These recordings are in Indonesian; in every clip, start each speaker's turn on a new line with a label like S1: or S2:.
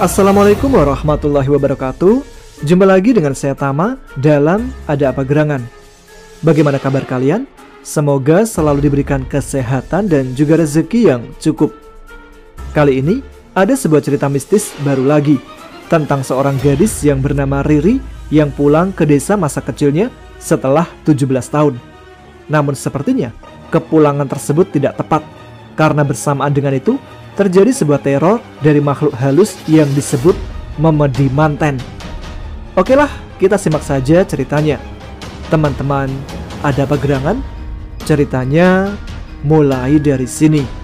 S1: Assalamualaikum warahmatullahi wabarakatuh. Jumpa lagi dengan saya Tama dalam Ada Apa Gerangan. Bagaimana kabar kalian? Semoga selalu diberikan kesehatan dan juga rezeki yang cukup. Kali ini ada sebuah cerita mistis baru lagi tentang seorang gadis yang bernama Riri yang pulang ke desa masa kecilnya setelah 17 tahun. Namun sepertinya kepulangan tersebut tidak tepat karena bersamaan dengan itu terjadi sebuah teror dari makhluk halus yang disebut Memedi Manten. Oke lah, kita simak saja ceritanya. Teman-teman, ada apa gerangan? Ceritanya mulai dari sini.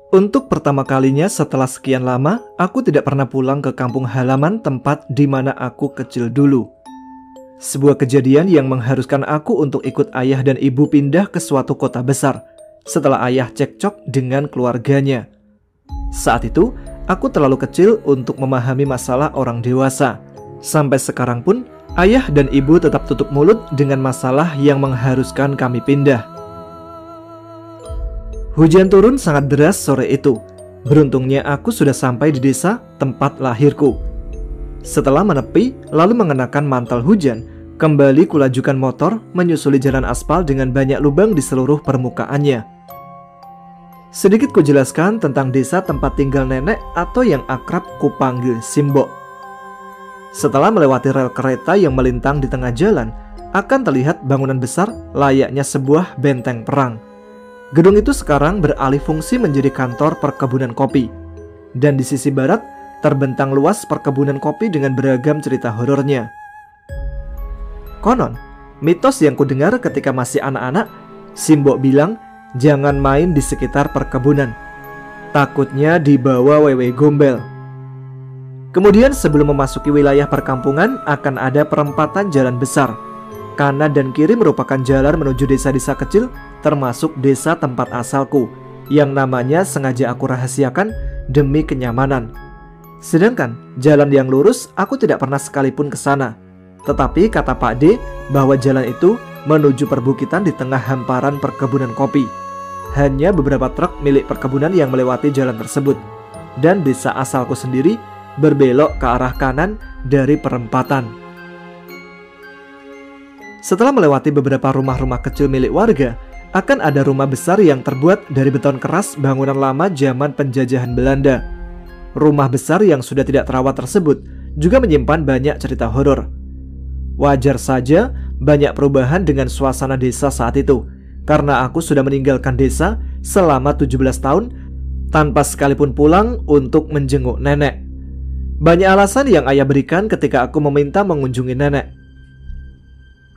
S1: Untuk pertama kalinya setelah sekian lama, aku tidak pernah pulang ke kampung halaman tempat di mana aku kecil dulu. Sebuah kejadian yang mengharuskan aku untuk ikut ayah dan ibu pindah ke suatu kota besar setelah ayah cekcok dengan keluarganya. Saat itu, aku terlalu kecil untuk memahami masalah orang dewasa. Sampai sekarang pun, ayah dan ibu tetap tutup mulut dengan masalah yang mengharuskan kami pindah. Hujan turun sangat deras sore itu. Beruntungnya aku sudah sampai di desa tempat lahirku. Setelah menepi lalu mengenakan mantel hujan, kembali kulajukan motor menyusuli jalan aspal dengan banyak lubang di seluruh permukaannya. Sedikit kujelaskan tentang desa tempat tinggal nenek atau yang akrab kupanggil Simbok. Setelah melewati rel kereta yang melintang di tengah jalan, akan terlihat bangunan besar layaknya sebuah benteng perang. Gedung itu sekarang beralih fungsi menjadi kantor perkebunan kopi. Dan di sisi barat terbentang luas perkebunan kopi dengan beragam cerita horornya. Konon, mitos yang kudengar ketika masih anak-anak, Simbok bilang jangan main di sekitar perkebunan. Takutnya dibawa wewe gombel. Kemudian sebelum memasuki wilayah perkampungan akan ada perempatan jalan besar. Kanan dan kiri merupakan jalan menuju desa-desa kecil termasuk desa tempat asalku yang namanya sengaja aku rahasiakan demi kenyamanan. Sedangkan jalan yang lurus aku tidak pernah sekalipun ke sana. Tetapi kata Pak D bahwa jalan itu menuju perbukitan di tengah hamparan perkebunan kopi. Hanya beberapa truk milik perkebunan yang melewati jalan tersebut. Dan desa asalku sendiri berbelok ke arah kanan dari perempatan. Setelah melewati beberapa rumah-rumah kecil milik warga, akan ada rumah besar yang terbuat dari beton keras bangunan lama zaman penjajahan Belanda. Rumah besar yang sudah tidak terawat tersebut juga menyimpan banyak cerita horor. Wajar saja banyak perubahan dengan suasana desa saat itu, karena aku sudah meninggalkan desa selama 17 tahun tanpa sekalipun pulang untuk menjenguk nenek. Banyak alasan yang ayah berikan ketika aku meminta mengunjungi nenek.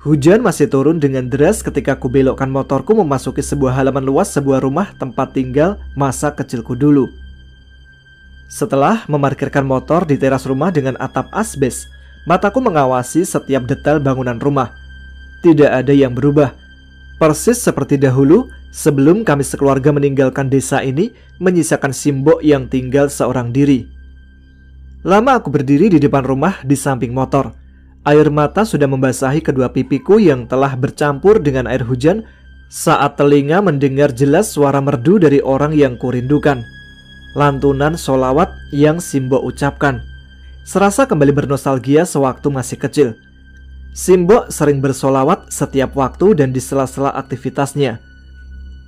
S1: Hujan masih turun dengan deras ketika aku belokkan motorku memasuki sebuah halaman luas sebuah rumah tempat tinggal masa kecilku dulu. Setelah memarkirkan motor di teras rumah dengan atap asbes, mataku mengawasi setiap detail bangunan rumah. Tidak ada yang berubah. Persis seperti dahulu sebelum kami sekeluarga meninggalkan desa ini, menyisakan Simbok yang tinggal seorang diri. Lama aku berdiri di depan rumah di samping motor. Air mata sudah membasahi kedua pipiku yang telah bercampur dengan air hujan saat telinga mendengar jelas suara merdu dari orang yang kurindukan. Lantunan sholawat yang Simbok ucapkan. Serasa kembali bernostalgia sewaktu masih kecil. Simbok sering bersolawat setiap waktu dan di sela-sela aktivitasnya.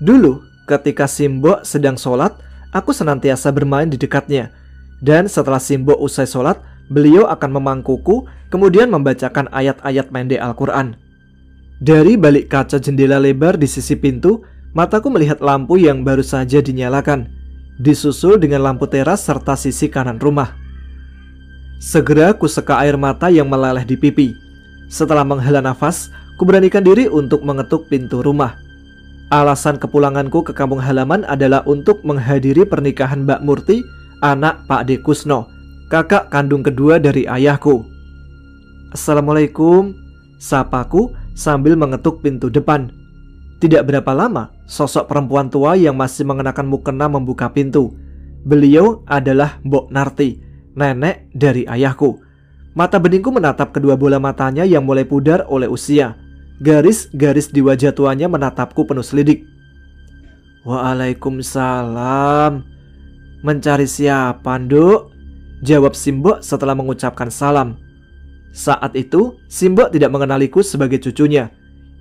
S1: Dulu, ketika Simbok sedang sholat, aku senantiasa bermain di dekatnya. Dan setelah Simbok usai sholat, beliau akan memangkuku, kemudian membacakan ayat-ayat pendek Al-Quran. Dari balik kaca jendela lebar di sisi pintu, mataku melihat lampu yang baru saja dinyalakan, disusul dengan lampu teras serta sisi kanan rumah. Segera kuseka air mata yang meleleh di pipi. Setelah menghela nafas, kuberanikan diri untuk mengetuk pintu rumah. Alasan kepulanganku ke kampung halaman adalah untuk menghadiri pernikahan Mbak Murti, anak Pak D. Kusno, kakak kandung kedua dari ayahku. Assalamualaikum, sapaku sambil mengetuk pintu depan. Tidak berapa lama, sosok perempuan tua yang masih mengenakan mukena membuka pintu. Beliau adalah Mbok Narti, nenek dari ayahku. Mata beningku menatap kedua bola matanya yang mulai pudar oleh usia. Garis-garis di wajah tuanya menatapku penuh selidik. Waalaikumsalam. Mencari siapa, Nduk? Jawab Simbok setelah mengucapkan salam. Saat itu, Simbok tidak mengenaliku sebagai cucunya.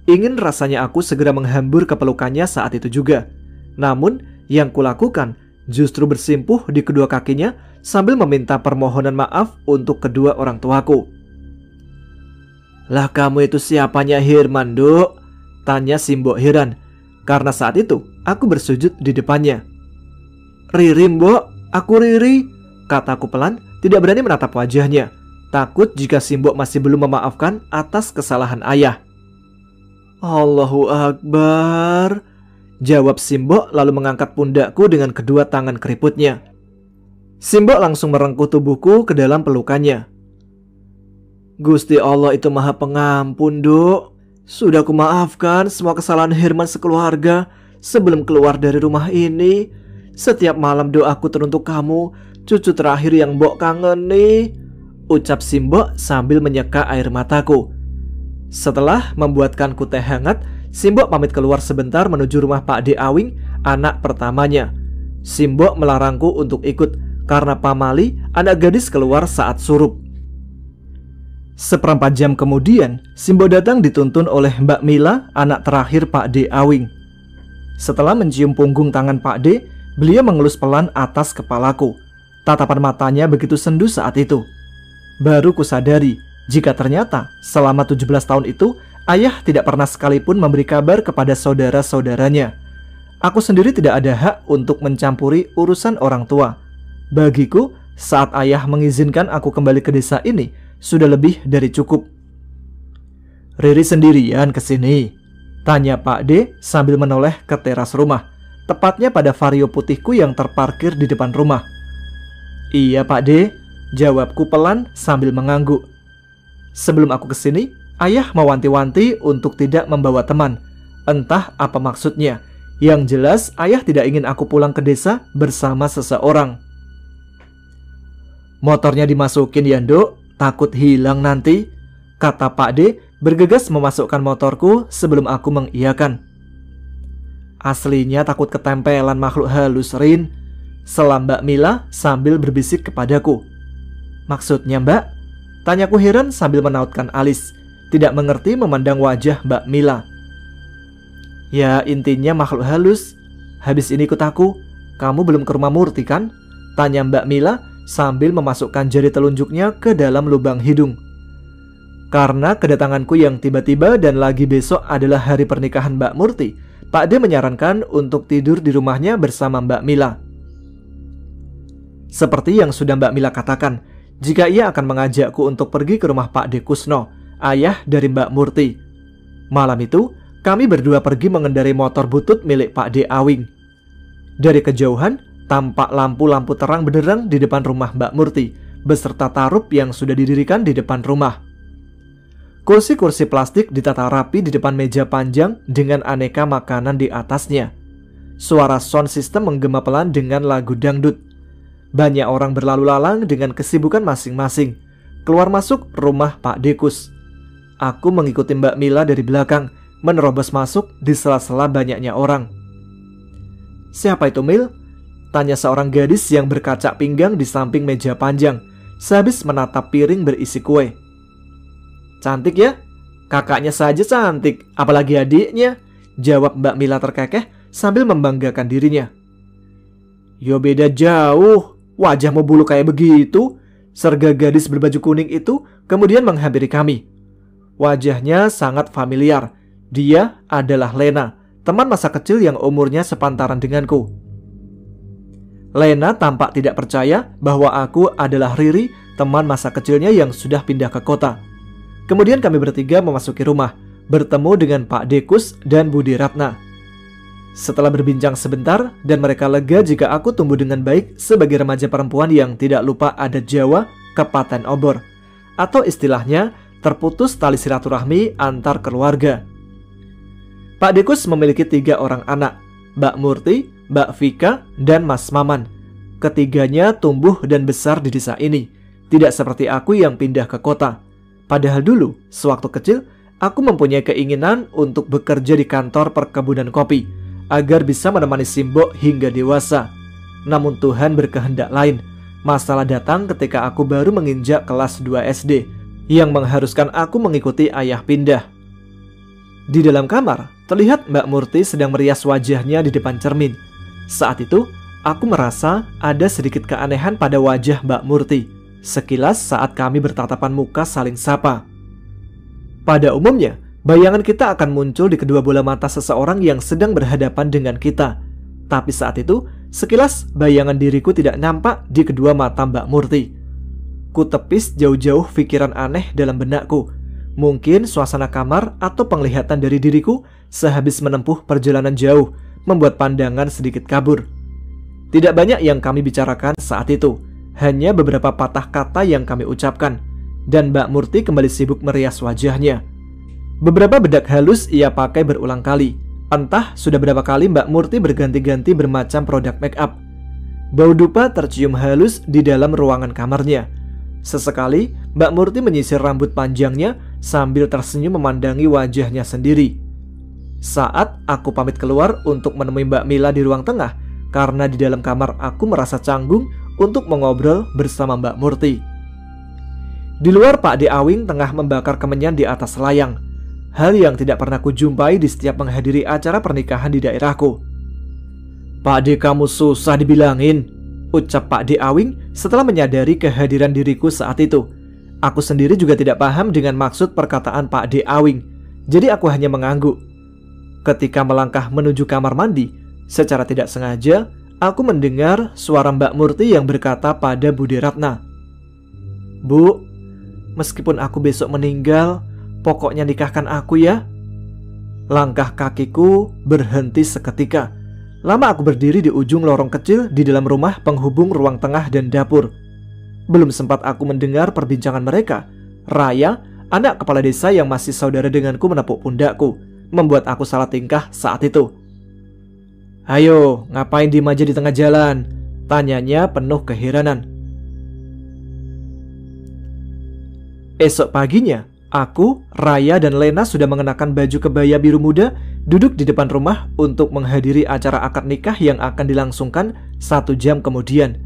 S1: Ingin rasanya aku segera menghambur ke pelukannya saat itu juga. Namun, yang kulakukan justru bersimpuh di kedua kakinya sambil meminta permohonan maaf untuk kedua orang tuaku. Lah kamu itu siapanya Hirman, Nduk? Tanya Simbok heran, karena saat itu aku bersujud di depannya. Riri, Mbok, aku Riri, kataku pelan, tidak berani menatap wajahnya. Takut jika Simbok masih belum memaafkan atas kesalahan ayah. Allahu Akbar, jawab Simbok lalu mengangkat pundakku dengan kedua tangan keriputnya. Simbok langsung merengkuh tubuhku ke dalam pelukannya. Gusti Allah itu maha pengampun, Duk. Sudah kumaafkan semua kesalahan Hirman sekeluarga sebelum keluar dari rumah ini. Setiap malam doaku teruntuk kamu, cucu terakhir yang Mbok kangeni, ucap Simbok sambil menyeka air mataku. Setelah membuatkanku teh hangat, Simbok pamit keluar sebentar menuju rumah Pak De Awing, anak pertamanya. Simbok melarangku untuk ikut karena pamali anak gadis keluar saat surup. Seperempat jam kemudian, Simbok datang dituntun oleh Mbak Mila, anak terakhir Pak De Awing. Setelah mencium punggung tangan Pak De, beliau mengelus pelan atas kepalaku. Tatapan matanya begitu sendu saat itu. Baru kusadari jika ternyata selama 17 tahun itu ayah tidak pernah sekalipun memberi kabar kepada saudara-saudaranya. Aku sendiri tidak ada hak untuk mencampuri urusan orang tua. Bagiku, saat ayah mengizinkan aku kembali ke desa ini sudah lebih dari cukup. Riri sendirian ke sini? Tanya Pak D sambil menoleh ke teras rumah, tepatnya pada vario putihku yang terparkir di depan rumah. Iya Pak D, jawabku pelan sambil mengangguk. Sebelum aku kesini, ayah mewanti-wanti untuk tidak membawa teman. Entah apa maksudnya. Yang jelas ayah tidak ingin aku pulang ke desa bersama seseorang. Motornya dimasukin ya, Nduk, takut hilang nanti, kata Pak D bergegas memasukkan motorku sebelum aku mengiyakan. Aslinya takut ketempelan makhluk halus, Rin, selam Mbak Mila sambil berbisik kepadaku. Maksudnya, Mbak? Tanyaku heran sambil menautkan alis, tidak mengerti memandang wajah Mbak Mila. Ya intinya makhluk halus. Habis ini ikut aku. Kamu belum ke rumah Murti kan? Tanya Mbak Mila sambil memasukkan jari telunjuknya ke dalam lubang hidung. Karena kedatanganku yang tiba-tiba dan lagi besok adalah hari pernikahan Mbak Murti, Pak D menyarankan untuk tidur di rumahnya bersama Mbak Mila. Seperti yang sudah Mbak Mila katakan, jika ia akan mengajakku untuk pergi ke rumah Pak De Kusno, ayah dari Mbak Murti. Malam itu, kami berdua pergi mengendarai motor butut milik Pak De Awing. Dari kejauhan, tampak lampu-lampu terang benderang di depan rumah Mbak Murti, beserta tarup yang sudah didirikan di depan rumah. Kursi-kursi plastik ditata rapi di depan meja panjang dengan aneka makanan di atasnya. Suara sound system menggema pelan dengan lagu dangdut. Banyak orang berlalu lalang dengan kesibukan masing-masing, keluar masuk rumah Pak Dekus. Aku mengikuti Mbak Mila dari belakang, menerobos masuk di sela-sela banyaknya orang. Siapa itu, Mil? Tanya seorang gadis yang berkaca pinggang di samping meja panjang, sehabis menatap piring berisi kue. Cantik ya? Kakaknya saja cantik, apalagi adiknya, jawab Mbak Mila terkekeh sambil membanggakan dirinya. Yo beda jauh. Wajahmu bulu kayak begitu, serga gadis berbaju kuning itu kemudian menghampiri kami. Wajahnya sangat familiar. Dia adalah Lena, teman masa kecil yang umurnya sepantaran denganku. Lena tampak tidak percaya bahwa aku adalah Riri, teman masa kecilnya yang sudah pindah ke kota. Kemudian kami bertiga memasuki rumah, bertemu dengan Pak Dekus dan Budi Ratna. Setelah berbincang sebentar dan mereka lega jika aku tumbuh dengan baik sebagai remaja perempuan yang tidak lupa adat Jawa, kepaten obor, atau istilahnya terputus tali silaturahmi antar keluarga. Pak Dekus memiliki 3 orang anak, Mbak Murti, Mbak Vika, dan Mas Maman. Ketiganya tumbuh dan besar di desa ini. Tidak seperti aku yang pindah ke kota. Padahal dulu, sewaktu kecil, aku mempunyai keinginan untuk bekerja di kantor perkebunan kopi agar bisa menemani Simbok hingga dewasa. Namun Tuhan berkehendak lain. Masalah datang ketika aku baru menginjak kelas 2 SD yang mengharuskan aku mengikuti ayah pindah. Di dalam kamar, terlihat Mbak Murti sedang merias wajahnya di depan cermin. Saat itu, aku merasa ada sedikit keanehan pada wajah Mbak Murti. Sekilas saat kami bertatapan muka saling sapa. Pada umumnya, bayangan kita akan muncul di kedua bola mata seseorang yang sedang berhadapan dengan kita. Tapi saat itu, sekilas bayangan diriku tidak nampak di kedua mata Mbak Murti. Ku tepis jauh-jauh pikiran aneh dalam benakku. Mungkin suasana kamar atau penglihatan dari diriku sehabis menempuh perjalanan jauh membuat pandangan sedikit kabur. Tidak banyak yang kami bicarakan saat itu, hanya beberapa patah kata yang kami ucapkan, dan Mbak Murti kembali sibuk merias wajahnya. Beberapa bedak halus ia pakai berulang kali. Entah sudah berapa kali Mbak Murti berganti-ganti bermacam produk make up. Bau dupa tercium halus di dalam ruangan kamarnya. Sesekali Mbak Murti menyisir rambut panjangnya sambil tersenyum memandangi wajahnya sendiri. Saat aku pamit keluar untuk menemui Mbak Mila di ruang tengah, karena di dalam kamar aku merasa canggung untuk mengobrol bersama Mbak Murti. Di luar, Pak De Awing tengah membakar kemenyan di atas layang. Hal yang tidak pernah kujumpai di setiap menghadiri acara pernikahan di daerahku. "Pak De, kamu susah dibilangin," ucap Pak De Awing setelah menyadari kehadiran diriku saat itu. Aku sendiri juga tidak paham dengan maksud perkataan Pak De Awing, jadi aku hanya mengangguk. Ketika melangkah menuju kamar mandi, secara tidak sengaja aku mendengar suara Mbak Murti yang berkata pada Bude Ratna, "Bu, meskipun aku besok meninggal, pokoknya nikahkan aku ya." Langkah kakiku berhenti seketika. Lama aku berdiri di ujung lorong kecil di dalam rumah penghubung ruang tengah dan dapur. Belum sempat aku mendengar perbincangan mereka, Raya, anak kepala desa yang masih saudara denganku, menepuk pundakku, membuat aku salah tingkah saat itu. "Ayo, ngapain diem aja di tengah jalan?" tanyanya penuh keheranan. Esok paginya, aku, Raya, dan Lena sudah mengenakan baju kebaya biru muda, duduk di depan rumah untuk menghadiri acara akad nikah yang akan dilangsungkan 1 jam kemudian.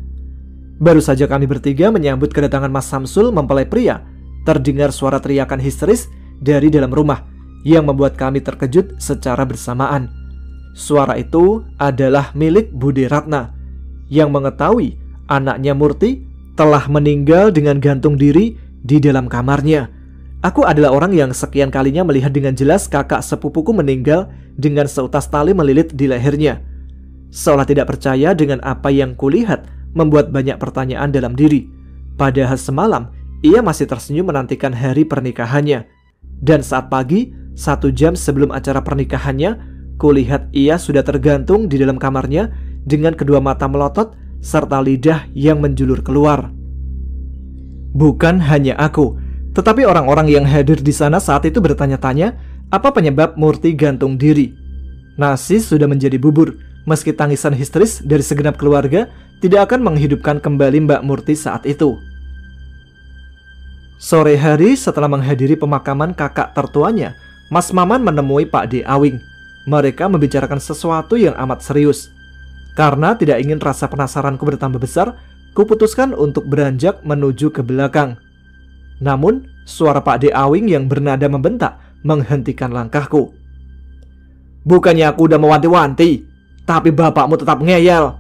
S1: Baru saja kami bertiga menyambut kedatangan Mas Samsul mempelai pria, terdengar suara teriakan histeris dari dalam rumah yang membuat kami terkejut secara bersamaan. Suara itu adalah milik Bude Ratna yang mengetahui anaknya Murti telah meninggal dengan gantung diri di dalam kamarnya. Aku adalah orang yang sekian kalinya melihat dengan jelas kakak sepupuku meninggal dengan seutas tali melilit di lehernya. Seolah tidak percaya dengan apa yang kulihat, membuat banyak pertanyaan dalam diri. Padahal semalam ia masih tersenyum menantikan hari pernikahannya. Dan saat pagi, 1 jam sebelum acara pernikahannya, kulihat ia sudah tergantung di dalam kamarnya dengan kedua mata melotot serta lidah yang menjulur keluar. Bukan hanya aku, tetapi orang-orang yang hadir di sana saat itu bertanya-tanya apa penyebab Murti gantung diri. Nasi sudah menjadi bubur, meski tangisan histeris dari segenap keluarga tidak akan menghidupkan kembali Mbak Murti saat itu. Sore hari setelah menghadiri pemakaman kakak tertuanya, Mas Maman menemui Pak De Awing. Mereka membicarakan sesuatu yang amat serius. Karena tidak ingin rasa penasaranku bertambah besar, kuputuskan untuk beranjak menuju ke belakang. Namun, suara Pak De Awing yang bernada membentak menghentikan langkahku. "Bukannya aku udah mewanti-wanti, tapi bapakmu tetap ngeyel."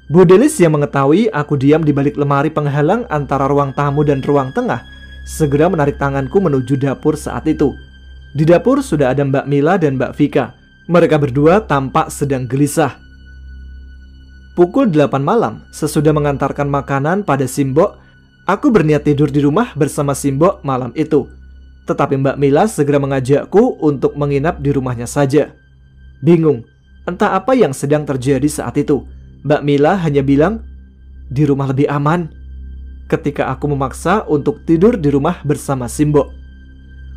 S1: Bu Delis yang mengetahui aku diam di balik lemari penghalang antara ruang tamu dan ruang tengah, segera menarik tanganku menuju dapur saat itu. Di dapur sudah ada Mbak Mila dan Mbak Vika. Mereka berdua tampak sedang gelisah. Pukul 8 malam, sesudah mengantarkan makanan pada Simbok, aku berniat tidur di rumah bersama Simbok malam itu. Tetapi Mbak Mila segera mengajakku untuk menginap di rumahnya saja. Bingung, entah apa yang sedang terjadi saat itu. Mbak Mila hanya bilang, "Di rumah lebih aman." Ketika aku memaksa untuk tidur di rumah bersama Simbok.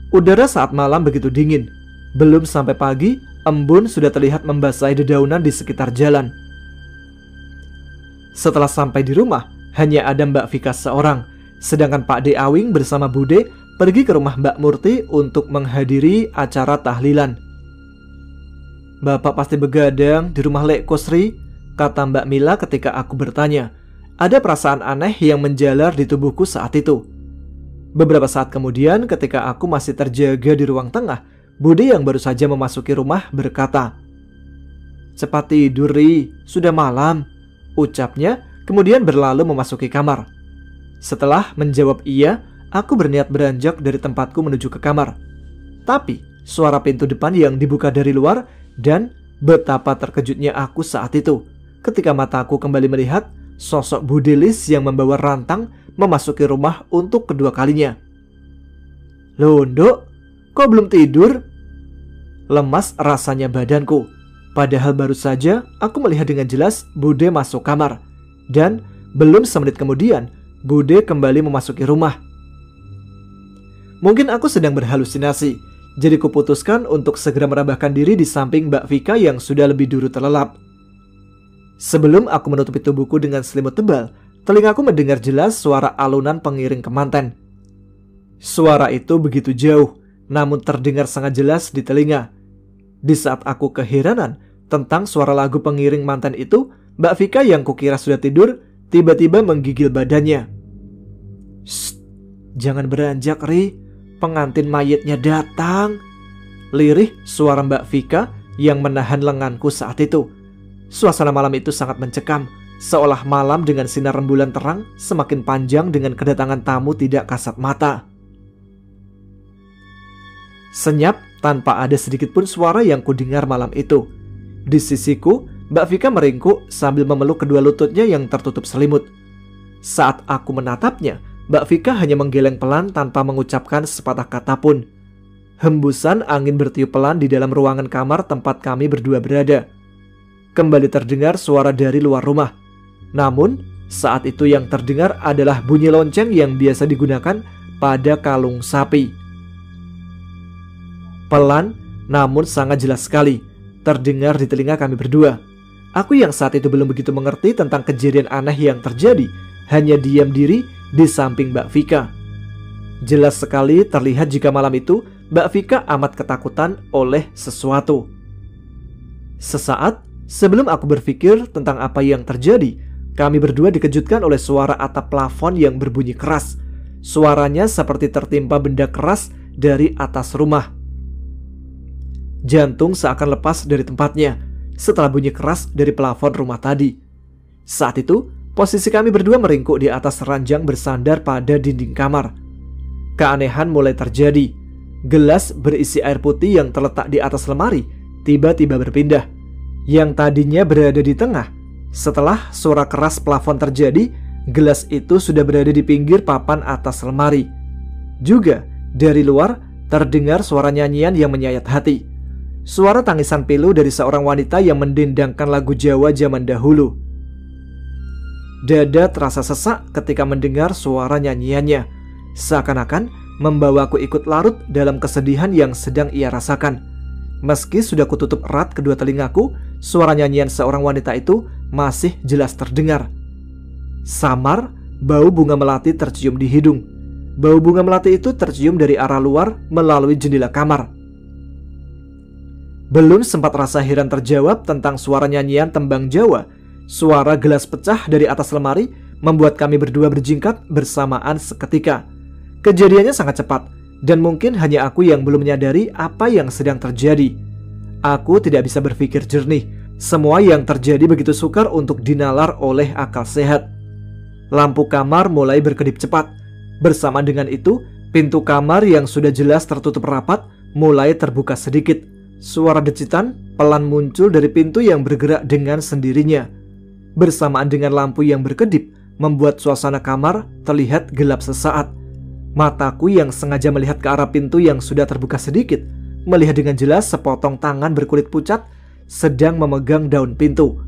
S1: Udara saat malam begitu dingin. Belum sampai pagi, embun sudah terlihat membasahi dedaunan di sekitar jalan. Setelah sampai di rumah, hanya ada Mbak Vika seorang. Sedangkan Pak De Awing bersama Bude pergi ke rumah Mbak Murti untuk menghadiri acara tahlilan. "Bapak pasti begadang di rumah Lek Kosri," kata Mbak Mila ketika aku bertanya. Ada perasaan aneh yang menjalar di tubuhku saat itu. Beberapa saat kemudian ketika aku masih terjaga di ruang tengah, Bude yang baru saja memasuki rumah berkata, "Cepat tidur, Ri, sudah malam," ucapnya, kemudian berlalu memasuki kamar. Setelah menjawab iya, aku berniat beranjak dari tempatku menuju ke kamar. Tapi suara pintu depan yang dibuka dari luar, dan betapa terkejutnya aku saat itu ketika mataku kembali melihat sosok Budelis yang membawa rantang memasuki rumah untuk kedua kalinya. "Loh, Nduk, kok belum tidur?" Lemas rasanya badanku. Padahal baru saja aku melihat dengan jelas Bude masuk kamar. Dan belum semenit kemudian, Bude kembali memasuki rumah. Mungkin aku sedang berhalusinasi, jadi kuputuskan untuk segera merabahkan diri di samping Mbak Vika yang sudah lebih dulu terlelap. Sebelum aku menutupi tubuhku dengan selimut tebal, telingaku mendengar jelas suara alunan pengiring kemanten. Suara itu begitu jauh, namun terdengar sangat jelas di telinga. Di saat aku keheranan tentang suara lagu pengiring manten itu, Mbak Vika yang kukira sudah tidur, tiba-tiba menggigil badannya. "Shh, jangan beranjak, Ri, pengantin mayitnya datang," lirih suara Mbak Vika yang menahan lenganku saat itu. Suasana malam itu sangat mencekam, seolah malam dengan sinar rembulan terang semakin panjang dengan kedatangan tamu tidak kasat mata. Senyap tanpa ada sedikit pun suara yang kudengar malam itu. Di sisiku, Mbak Vika meringkuk sambil memeluk kedua lututnya yang tertutup selimut. Saat aku menatapnya, Mbak Vika hanya menggeleng pelan tanpa mengucapkan sepatah kata pun. Hembusan angin bertiup pelan di dalam ruangan kamar tempat kami berdua berada. Kembali terdengar suara dari luar rumah. Namun, saat itu yang terdengar adalah bunyi lonceng yang biasa digunakan pada kalung sapi. Pelan, namun sangat jelas sekali, terdengar di telinga kami berdua. Aku yang saat itu belum begitu mengerti tentang kejadian aneh yang terjadi, hanya diam diri di samping Mbak Vika. Jelas sekali terlihat jika malam itu Mbak Vika amat ketakutan oleh sesuatu. Sesaat sebelum aku berpikir tentang apa yang terjadi, kami berdua dikejutkan oleh suara atap plafon yang berbunyi keras. Suaranya seperti tertimpa benda keras dari atas rumah. Jantung seakan lepas dari tempatnya setelah bunyi keras dari plafon rumah tadi. Saat itu, posisi kami berdua meringkuk di atas ranjang bersandar pada dinding kamar. Keanehan mulai terjadi. Gelas berisi air putih yang terletak di atas lemari tiba-tiba berpindah. Yang tadinya berada di tengah. Setelah suara keras plafon terjadi, gelas itu sudah berada di pinggir papan atas lemari. Juga dari luar terdengar suara nyanyian yang menyayat hati. Suara tangisan pilu dari seorang wanita yang mendendangkan lagu Jawa zaman dahulu. Dada terasa sesak ketika mendengar suara nyanyiannya, seakan-akan membawaku ikut larut dalam kesedihan yang sedang ia rasakan. Meski sudah kututup erat kedua telingaku, suara nyanyian seorang wanita itu masih jelas terdengar. Samar, bau bunga melati tercium di hidung. Bau bunga melati itu tercium dari arah luar melalui jendela kamar. Belum sempat rasa heran terjawab tentang suara nyanyian tembang Jawa, suara gelas pecah dari atas lemari membuat kami berdua berjingkat bersamaan seketika. Kejadiannya sangat cepat, dan mungkin hanya aku yang belum menyadari apa yang sedang terjadi. Aku tidak bisa berpikir jernih. Semua yang terjadi begitu sukar untuk dinalar oleh akal sehat. Lampu kamar mulai berkedip cepat. Bersamaan dengan itu, pintu kamar yang sudah jelas tertutup rapat mulai terbuka sedikit. Suara decitan pelan muncul dari pintu yang bergerak dengan sendirinya. Bersamaan dengan lampu yang berkedip, membuat suasana kamar terlihat gelap sesaat. Mataku yang sengaja melihat ke arah pintu yang sudah terbuka sedikit, melihat dengan jelas sepotong tangan berkulit pucat sedang memegang daun pintu.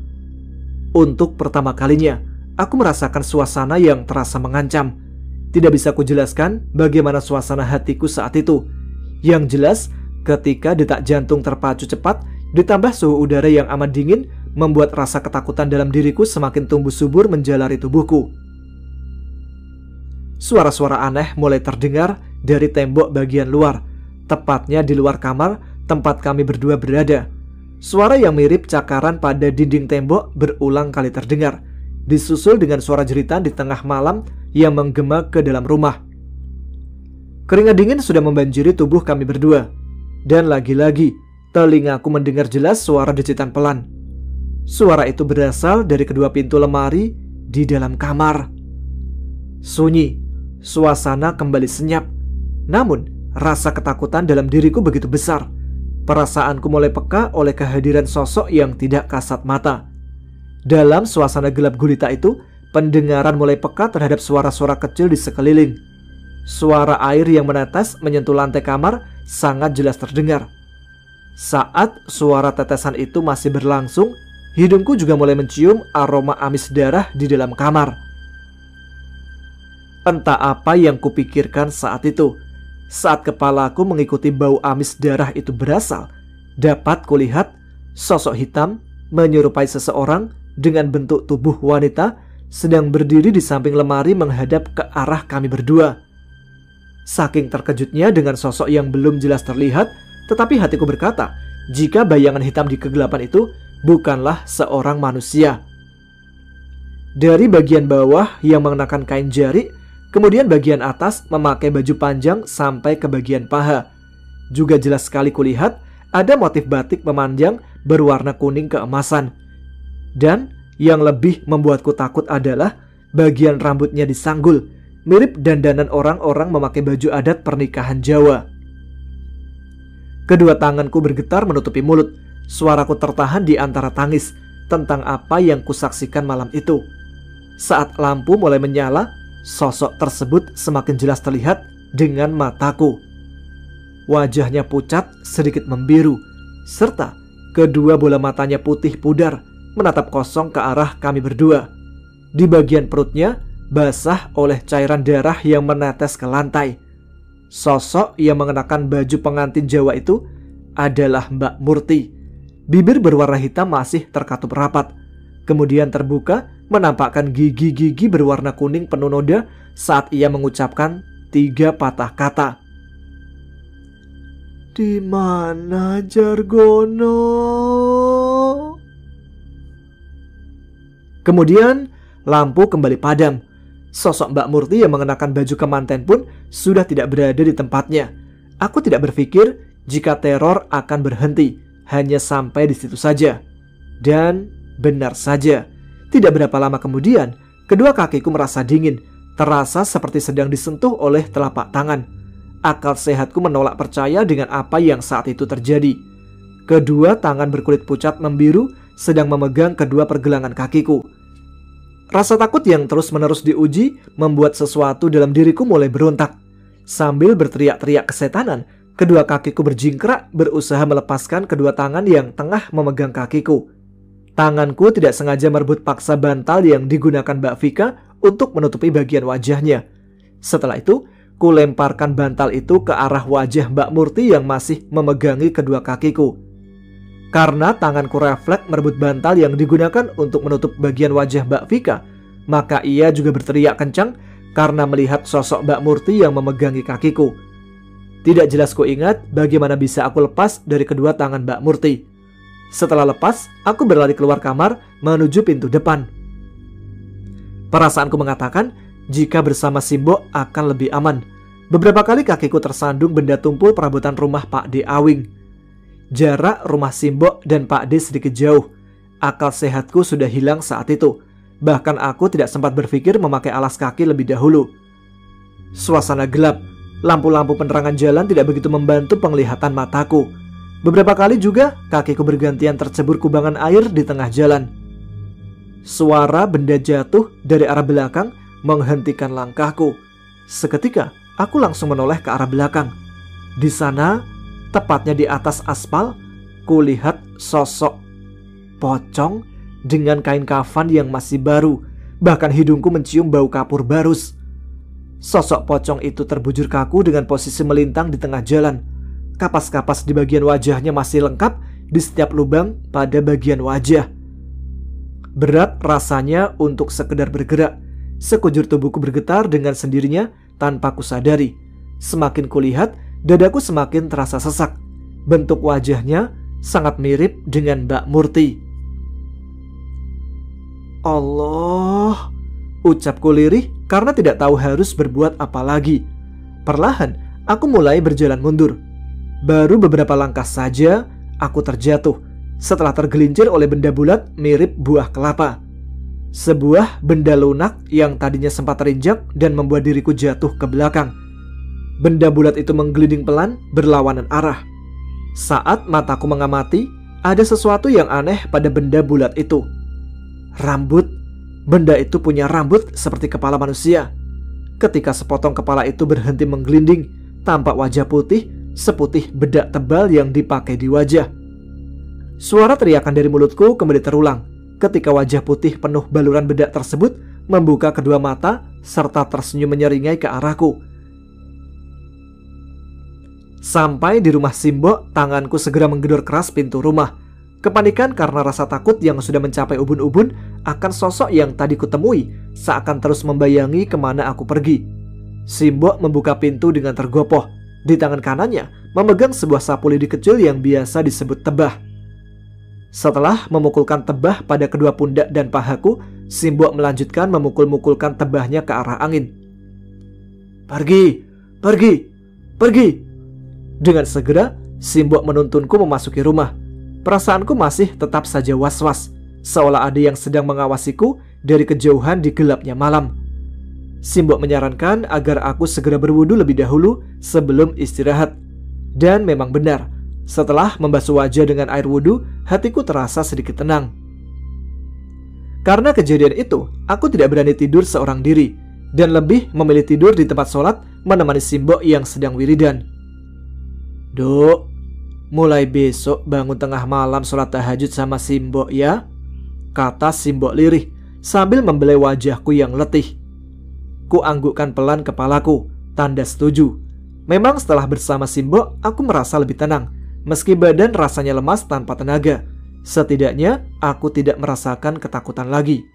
S1: Untuk pertama kalinya, aku merasakan suasana yang terasa mengancam. Tidak bisa kujelaskan bagaimana suasana hatiku saat itu. Yang jelas, ketika detak jantung terpacu cepat, ditambah suhu udara yang amat dingin, membuat rasa ketakutan dalam diriku semakin tumbuh subur menjalari tubuhku. Suara-suara aneh mulai terdengar dari tembok bagian luar, tepatnya di luar kamar tempat kami berdua berada. Suara yang mirip cakaran pada dinding tembok berulang kali terdengar, disusul dengan suara jeritan di tengah malam yang menggema ke dalam rumah. Keringat dingin sudah membanjiri tubuh kami berdua, dan lagi-lagi telingaku mendengar jelas suara dencitan pelan. Suara itu berasal dari kedua pintu lemari di dalam kamar. Sunyi, suasana kembali senyap. Namun, rasa ketakutan dalam diriku begitu besar. Perasaanku mulai peka oleh kehadiran sosok yang tidak kasat mata. Dalam suasana gelap gulita itu, pendengaran mulai peka terhadap suara-suara kecil di sekeliling. Suara air yang menetes menyentuh lantai kamar sangat jelas terdengar. Saat suara tetesan itu masih berlangsung, hidungku juga mulai mencium aroma amis darah di dalam kamar. Entah apa yang kupikirkan saat itu. Saat kepalaku mengikuti bau amis darah itu berasal, dapat kulihat sosok hitam menyerupai seseorang dengan bentuk tubuh wanita sedang berdiri di samping lemari menghadap ke arah kami berdua. Saking terkejutnya dengan sosok yang belum jelas terlihat, tetapi hatiku berkata, jika bayangan hitam di kegelapan itu bukanlah seorang manusia. Dari bagian bawah yang mengenakan kain jari, kemudian bagian atas memakai baju panjang sampai ke bagian paha. Juga jelas sekali kulihat ada motif batik memanjang berwarna kuning keemasan. Dan yang lebih membuatku takut adalah bagian rambutnya disanggul, mirip dandanan orang-orang memakai baju adat pernikahan Jawa. Kedua tanganku bergetar menutupi mulut. Suaraku tertahan di antara tangis tentang apa yang kusaksikan malam itu. Saat lampu mulai menyala, sosok tersebut semakin jelas terlihat dengan mataku. Wajahnya pucat, sedikit membiru, serta kedua bola matanya putih pudar menatap kosong ke arah kami berdua. Di bagian perutnya basah oleh cairan darah yang menetes ke lantai. Sosok yang mengenakan baju pengantin Jawa itu adalah Mbak Murti. Bibir berwarna hitam masih terkatup rapat, kemudian terbuka menampakkan gigi-gigi berwarna kuning penuh noda saat ia mengucapkan 3 patah kata. Di mana Jargono? Kemudian lampu kembali padam. Sosok Mbak Murti yang mengenakan baju kemanten pun sudah tidak berada di tempatnya. Aku tidak berpikir jika teror akan berhenti hanya sampai di situ saja. Dan benar saja, tidak berapa lama kemudian, kedua kakiku merasa dingin, terasa seperti sedang disentuh oleh telapak tangan. Akal sehatku menolak percaya dengan apa yang saat itu terjadi. Kedua tangan berkulit pucat membiru sedang memegang kedua pergelangan kakiku. Rasa takut yang terus-menerus diuji membuat sesuatu dalam diriku mulai berontak. Sambil berteriak-teriak kesetanan, kedua kakiku berjingkrak berusaha melepaskan kedua tangan yang tengah memegang kakiku. Tanganku tidak sengaja merebut paksa bantal yang digunakan Mbak Vika untuk menutupi bagian wajahnya. Setelah itu, ku lemparkan bantal itu ke arah wajah Mbak Murti yang masih memegangi kedua kakiku. Karena tanganku refleks merebut bantal yang digunakan untuk menutup bagian wajah Mbak Vika, maka ia juga berteriak kencang karena melihat sosok Mbak Murti yang memegangi kakiku. Tidak jelas ku ingat bagaimana bisa aku lepas dari kedua tangan Mbak Murti. Setelah lepas, aku berlari keluar kamar menuju pintu depan. Perasaanku mengatakan jika bersama Simbo akan lebih aman. Beberapa kali kakiku tersandung benda tumpul perabotan rumah Pak D. Awing. Jarak rumah Simbo dan Pak D sedikit jauh. Akal sehatku sudah hilang saat itu. Bahkan aku tidak sempat berpikir memakai alas kaki lebih dahulu. Suasana gelap. Lampu-lampu penerangan jalan tidak begitu membantu penglihatan mataku. Beberapa kali juga kakiku bergantian tercebur kubangan air di tengah jalan. Suara benda jatuh dari arah belakang menghentikan langkahku. Seketika aku langsung menoleh ke arah belakang. Di sana, tepatnya di atas aspal, kulihat sosok pocong dengan kain kafan yang masih baru. Bahkan hidungku mencium bau kapur barus. Sosok pocong itu terbujur kaku dengan posisi melintang di tengah jalan. Kapas-kapas di bagian wajahnya masih lengkap di setiap lubang pada bagian wajah. Berat rasanya untuk sekedar bergerak. Sekujur tubuhku bergetar dengan sendirinya tanpa kusadari. Semakin kulihat, dadaku semakin terasa sesak. Bentuk wajahnya sangat mirip dengan Mbak Murti. Allah, ucapku lirih karena tidak tahu harus berbuat apa lagi. Perlahan, aku mulai berjalan mundur. Baru beberapa langkah saja, aku terjatuh setelah tergelincir oleh benda bulat mirip buah kelapa. Sebuah benda lunak yang tadinya sempat terinjak dan membuat diriku jatuh ke belakang. Benda bulat itu menggelinding pelan berlawanan arah. Saat mataku mengamati, ada sesuatu yang aneh pada benda bulat itu. Rambut. Benda itu punya rambut seperti kepala manusia. Ketika sepotong kepala itu berhenti menggelinding, tampak wajah putih seputih bedak tebal yang dipakai di wajah. Suara teriakan dari mulutku kembali terulang ketika wajah putih penuh baluran bedak tersebut membuka kedua mata serta tersenyum menyeringai ke arahku. Sampai di rumah Simbo, tanganku segera menggedor keras pintu rumah. Kepanikan karena rasa takut yang sudah mencapai ubun-ubun akan sosok yang tadi kutemui seakan terus membayangi kemana aku pergi. Simbo membuka pintu dengan tergopoh. Di tangan kanannya memegang sebuah sapu lidi kecil yang biasa disebut tebah. Setelah memukulkan tebah pada kedua pundak dan pahaku, Simbo melanjutkan memukul-mukulkan tebahnya ke arah angin. Pergi, pergi, pergi. Dengan segera, Simbo menuntunku memasuki rumah. Perasaanku masih tetap saja was-was, seolah ada yang sedang mengawasiku dari kejauhan di gelapnya malam. Simbo menyarankan agar aku segera berwudu lebih dahulu sebelum istirahat. Dan memang benar, setelah membasuh wajah dengan air wudu, hatiku terasa sedikit tenang. Karena kejadian itu, aku tidak berani tidur seorang diri, dan lebih memilih tidur di tempat sholat menemani Simbo yang sedang wiridan. Dok, mulai besok bangun tengah malam sholat tahajud sama Simbo ya, kata Simbo lirih sambil membelai wajahku yang letih. Ku anggukkan pelan kepalaku, tanda setuju. Memang setelah bersama Simbo, aku merasa lebih tenang, meski badan rasanya lemas tanpa tenaga. Setidaknya aku tidak merasakan ketakutan lagi.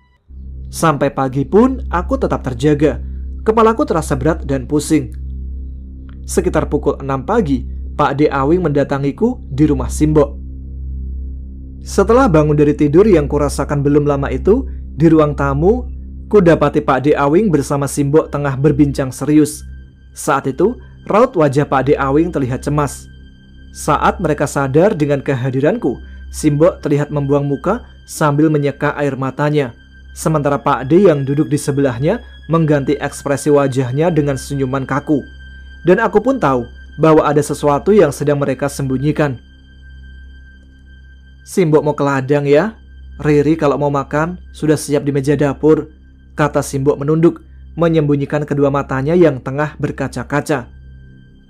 S1: Sampai pagi pun aku tetap terjaga. Kepalaku terasa berat dan pusing. Sekitar pukul 6 pagi, Pak D. Awing mendatangiku di rumah Simbo. Setelah bangun dari tidur yang kurasakan belum lama itu, di ruang tamu, ku dapati Pak D. Awing bersama Simbo tengah berbincang serius. Saat itu, raut wajah Pak D. Awing terlihat cemas. Saat mereka sadar dengan kehadiranku, Simbo terlihat membuang muka sambil menyeka air matanya. Sementara Pak D yang duduk di sebelahnya mengganti ekspresi wajahnya dengan senyuman kaku. Dan aku pun tahu bahwa ada sesuatu yang sedang mereka sembunyikan. Simbo mau ke ladang ya? Riri kalau mau makan sudah siap di meja dapur, kata Simbo menunduk, menyembunyikan kedua matanya yang tengah berkaca-kaca.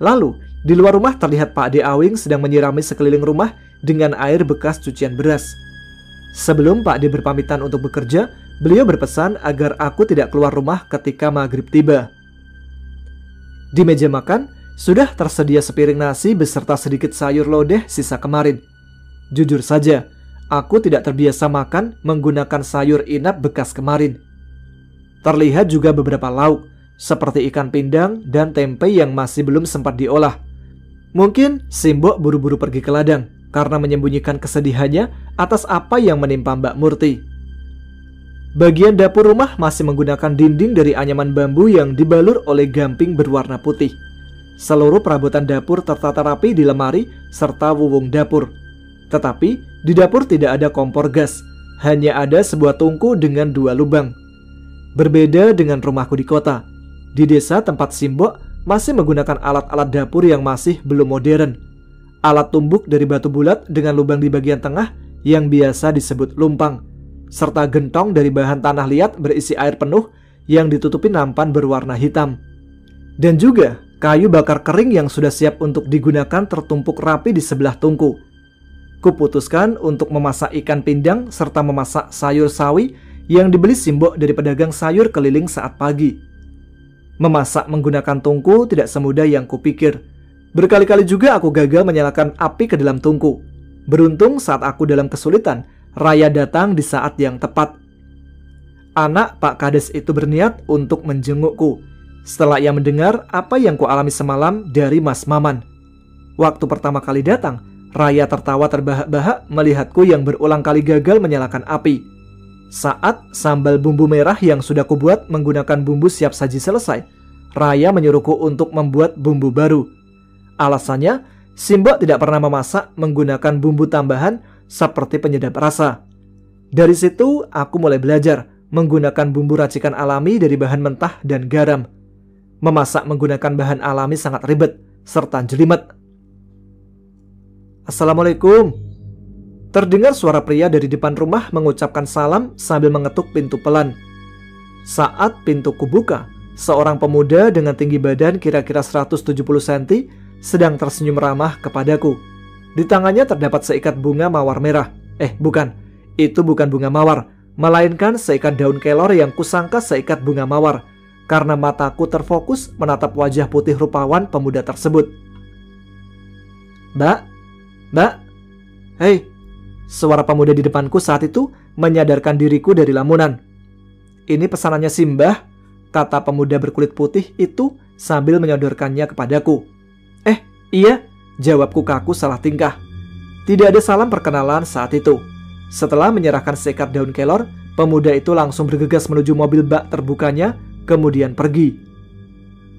S1: Lalu, di luar rumah terlihat Pak D. Awing sedang menyirami sekeliling rumah dengan air bekas cucian beras. Sebelum Pak D. berpamitan untuk bekerja, beliau berpesan agar aku tidak keluar rumah ketika maghrib tiba. Di meja makan, sudah tersedia sepiring nasi beserta sedikit sayur lodeh sisa kemarin. Jujur saja, aku tidak terbiasa makan menggunakan sayur inap bekas kemarin. Terlihat juga beberapa lauk, seperti ikan pindang dan tempe yang masih belum sempat diolah. Mungkin Simbo buru-buru pergi ke ladang karena menyembunyikan kesedihannya atas apa yang menimpa Mbak Murti. Bagian dapur rumah masih menggunakan dinding dari anyaman bambu yang dibalur oleh gamping berwarna putih. Seluruh perabotan dapur tertata rapi di lemari serta wuwung dapur. Tetapi di dapur tidak ada kompor gas, hanya ada sebuah tungku dengan 2 lubang. Berbeda dengan rumahku di kota, di desa tempat Simbo masih menggunakan alat-alat dapur yang masih belum modern. Alat tumbuk dari batu bulat dengan lubang di bagian tengah yang biasa disebut lumpang, serta gentong dari bahan tanah liat berisi air penuh yang ditutupi nampan berwarna hitam. Dan juga kayu bakar kering yang sudah siap untuk digunakan tertumpuk rapi di sebelah tungku. Kuputuskan untuk memasak ikan pindang serta memasak sayur sawi yang dibeli Simbo dari pedagang sayur keliling saat pagi. Memasak menggunakan tungku tidak semudah yang kupikir. Berkali-kali juga aku gagal menyalakan api ke dalam tungku. Beruntung saat aku dalam kesulitan, Raya datang di saat yang tepat. Anak Pak Kades itu berniat untuk menjengukku setelah ia mendengar apa yang kualami semalam dari Mas Maman. Waktu pertama kali datang, Raya tertawa terbahak-bahak melihatku yang berulang kali gagal menyalakan api. Saat sambal bumbu merah yang sudah kubuat menggunakan bumbu siap saji selesai, Raya menyuruhku untuk membuat bumbu baru. Alasannya, Simbok tidak pernah memasak menggunakan bumbu tambahan seperti penyedap rasa. Dari situ, aku mulai belajar menggunakan bumbu racikan alami dari bahan mentah dan garam. Memasak menggunakan bahan alami sangat ribet serta jelimet. Assalamualaikum. Terdengar suara pria dari depan rumah mengucapkan salam sambil mengetuk pintu pelan. Saat pintu kubuka, seorang pemuda dengan tinggi badan kira-kira 170 cm sedang tersenyum ramah kepadaku. Di tangannya terdapat seikat bunga mawar merah. Bukan, itu bukan bunga mawar, melainkan seikat daun kelor yang kusangka seikat bunga mawar, karena mataku terfokus menatap wajah putih rupawan pemuda tersebut. Mbak, hei, suara pemuda di depanku saat itu menyadarkan diriku dari lamunan. Ini pesanannya Simbah, kata pemuda berkulit putih itu sambil menyodorkannya kepadaku. Iya, jawabku kaku salah tingkah. Tidak ada salam perkenalan saat itu. Setelah menyerahkan seikat daun kelor, pemuda itu langsung bergegas menuju mobil bak terbukanya, kemudian pergi.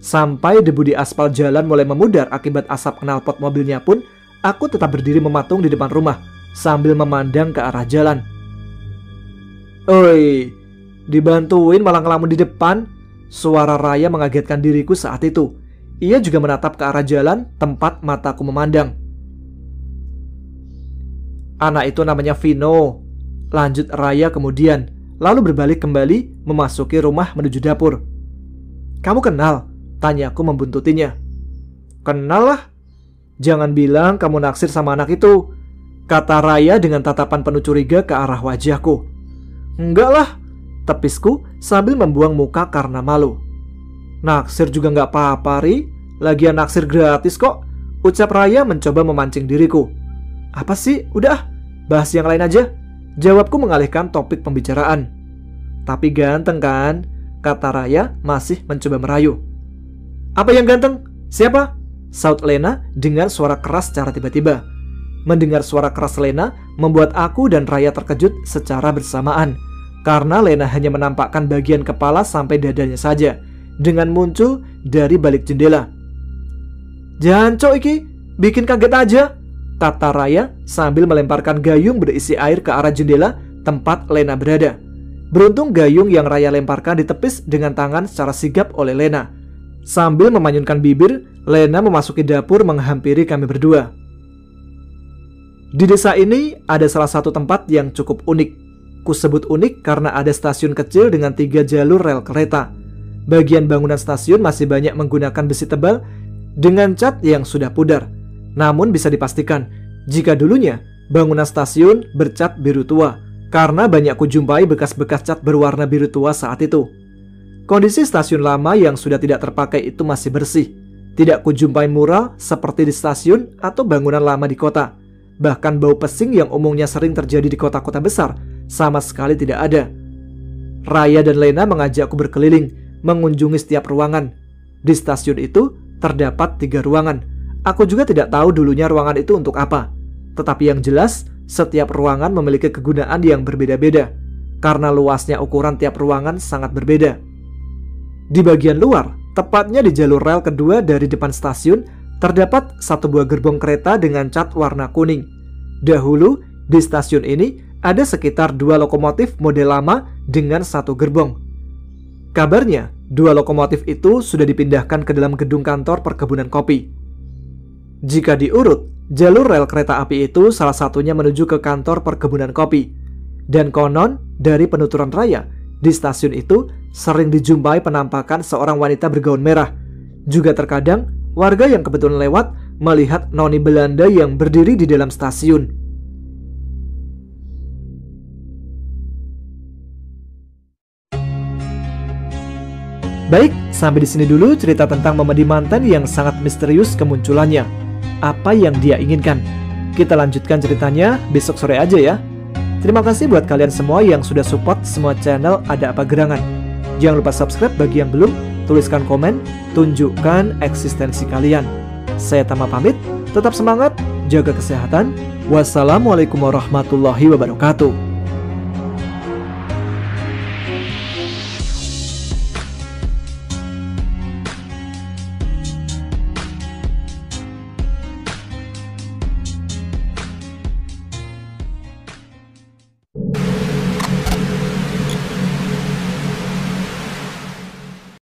S1: Sampai debu di aspal jalan mulai memudar akibat asap knalpot mobilnya pun, aku tetap berdiri mematung di depan rumah, sambil memandang ke arah jalan. Oi, dibantuin malah ngelamun di depan. Suara Raya mengagetkan diriku saat itu. Ia juga menatap ke arah jalan tempat mataku memandang. Anak itu namanya Vino, lanjut Raya kemudian, lalu berbalik kembali memasuki rumah menuju dapur. Kamu kenal? Tanyaku membuntutinya. Kenal lah. Jangan bilang kamu naksir sama anak itu, kata Raya dengan tatapan penuh curiga ke arah wajahku. Enggak lah, tepisku sambil membuang muka karena malu. Naksir juga nggak apa-apa, Ri. Lagian naksir gratis kok, ucap Raya mencoba memancing diriku. Apa sih? Udah, bahas yang lain aja, jawabku mengalihkan topik pembicaraan. Tapi ganteng kan? Kata Raya masih mencoba merayu. Apa yang ganteng? Siapa? Saut Lena dengan suara keras secara tiba-tiba. Mendengar suara keras Lena membuat aku dan Raya terkejut secara bersamaan, karena Lena hanya menampakkan bagian kepala sampai dadanya saja dengan muncul dari balik jendela. Jancok iki, bikin kaget aja, kata Raya sambil melemparkan gayung berisi air ke arah jendela tempat Lena berada. Beruntung gayung yang Raya lemparkan ditepis dengan tangan secara sigap oleh Lena. Sambil memanyunkan bibir, Lena memasuki dapur menghampiri kami berdua. Di desa ini ada salah satu tempat yang cukup unik. Kusebut unik karena ada stasiun kecil dengan 3 jalur rel kereta. Bagian bangunan stasiun masih banyak menggunakan besi tebal dengan cat yang sudah pudar. Namun bisa dipastikan, jika dulunya bangunan stasiun bercat biru tua, karena banyak kujumpai bekas-bekas cat berwarna biru tua saat itu. Kondisi stasiun lama yang sudah tidak terpakai itu masih bersih. Tidak kujumpai mural seperti di stasiun atau bangunan lama di kota. Bahkan bau pesing yang umumnya sering terjadi di kota-kota besar sama sekali tidak ada. Raya dan Lena mengajakku berkeliling, mengunjungi setiap ruangan. Di stasiun itu terdapat 3 ruangan. Aku juga tidak tahu dulunya ruangan itu untuk apa. Tetapi yang jelas, setiap ruangan memiliki kegunaan yang berbeda-beda, karena luasnya ukuran tiap ruangan sangat berbeda. Di bagian luar, tepatnya di jalur rel kedua dari depan stasiun, terdapat 1 buah gerbong kereta dengan cat warna kuning. Dahulu, di stasiun ini ada sekitar 2 lokomotif model lama dengan 1 gerbong. Kabarnya, 2 lokomotif itu sudah dipindahkan ke dalam gedung kantor perkebunan kopi. Jika diurut, jalur rel kereta api itu salah satunya menuju ke kantor perkebunan kopi. Dan konon, dari penuturan Raya, di stasiun itu sering dijumpai penampakan seorang wanita bergaun merah. Juga terkadang, warga yang kebetulan lewat melihat noni Belanda yang berdiri di dalam stasiun. Baik, sampai di sini dulu cerita tentang Memedi Manten yang sangat misterius kemunculannya. Apa yang dia inginkan? Kita lanjutkan ceritanya besok sore aja ya. Terima kasih buat kalian semua yang sudah support semua channel Ada Apa Gerangan. Jangan lupa subscribe bagi yang belum, tuliskan komen, tunjukkan eksistensi kalian. Saya Tama pamit, tetap semangat, jaga kesehatan. Wassalamualaikum warahmatullahi wabarakatuh.